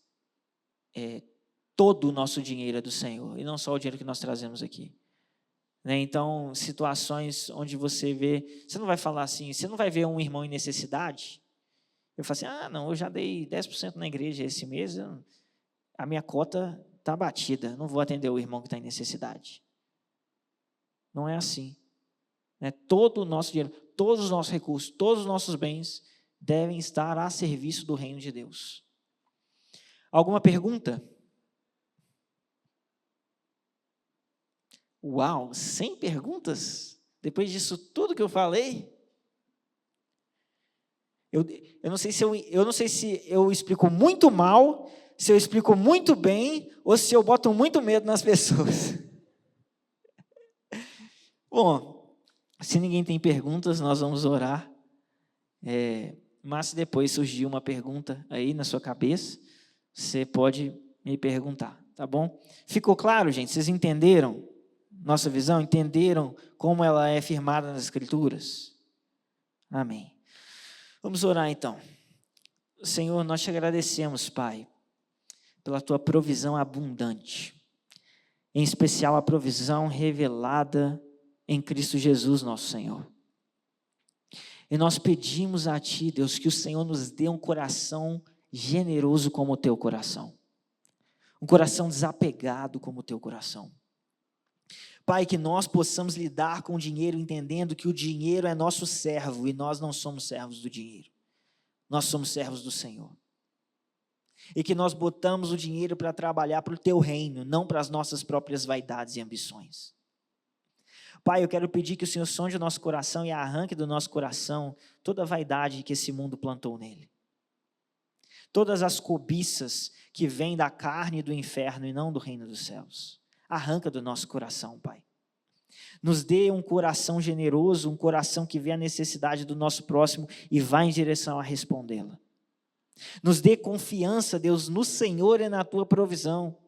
S1: todo o nosso dinheiro é do Senhor, e não só o dinheiro que nós trazemos aqui. Então, situações onde você vê, você não vai falar assim, você não vai ver um irmão em necessidade, eu falo assim, não, eu já dei 10% na igreja esse mês, a minha cota está batida, não vou atender o irmão que está em necessidade. Não é assim. Todo o nosso dinheiro, todos os nossos recursos, todos os nossos bens devem estar a serviço do reino de Deus. Alguma pergunta? Uau, 100 perguntas? Depois disso tudo que eu falei? Eu não sei se eu explico muito mal, se eu explico muito bem, ou se eu boto muito medo nas pessoas. Bom, se ninguém tem perguntas, nós vamos orar. Mas se depois surgir uma pergunta aí na sua cabeça, você pode me perguntar, tá bom? Ficou claro, gente? Vocês entenderam nossa visão? Entenderam como ela é firmada nas Escrituras? Amém. Vamos orar então. Senhor, nós te agradecemos, Pai, pela tua provisão abundante, em especial a provisão revelada em Cristo Jesus, nosso Senhor. E nós pedimos a Ti, Deus, que o Senhor nos dê um coração generoso como o Teu coração, um coração desapegado como o Teu coração. Pai, que nós possamos lidar com o dinheiro entendendo que o dinheiro é nosso servo e nós não somos servos do dinheiro. Nós somos servos do Senhor. E que nós botamos o dinheiro para trabalhar para o Teu reino, não para as nossas próprias vaidades e ambições. Pai, eu quero pedir que o Senhor sonde o nosso coração e arranque do nosso coração toda a vaidade que esse mundo plantou nele. Todas as cobiças que vêm da carne e do inferno e não do reino dos céus. Arranca do nosso coração, Pai. Nos dê um coração generoso, um coração que vê a necessidade do nosso próximo e vai em direção a respondê-la. Nos dê confiança, Deus, no Senhor e na Tua provisão.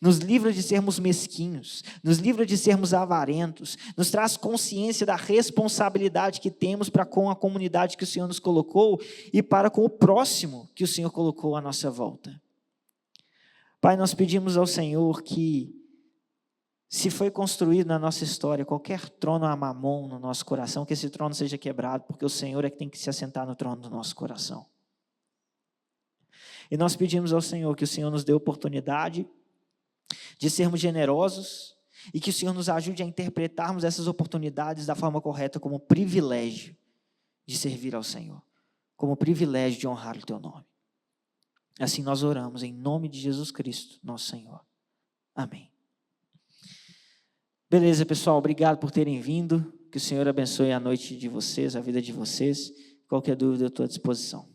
S1: Nos livra de sermos mesquinhos, nos livra de sermos avarentos, nos traz consciência da responsabilidade que temos para com a comunidade que o Senhor nos colocou e para com o próximo que o Senhor colocou à nossa volta. Pai, nós pedimos ao Senhor que, se foi construído na nossa história qualquer trono a Mamon no nosso coração, que esse trono seja quebrado, porque o Senhor é que tem que se assentar no trono do nosso coração. E nós pedimos ao Senhor que o Senhor nos dê oportunidade de sermos generosos e que o Senhor nos ajude a interpretarmos essas oportunidades da forma correta como privilégio de servir ao Senhor, como privilégio de honrar o Teu nome. Assim nós oramos em nome de Jesus Cristo, nosso Senhor. Amém. Beleza, pessoal, obrigado por terem vindo, que o Senhor abençoe a noite de vocês, a vida de vocês, qualquer dúvida eu estou à disposição.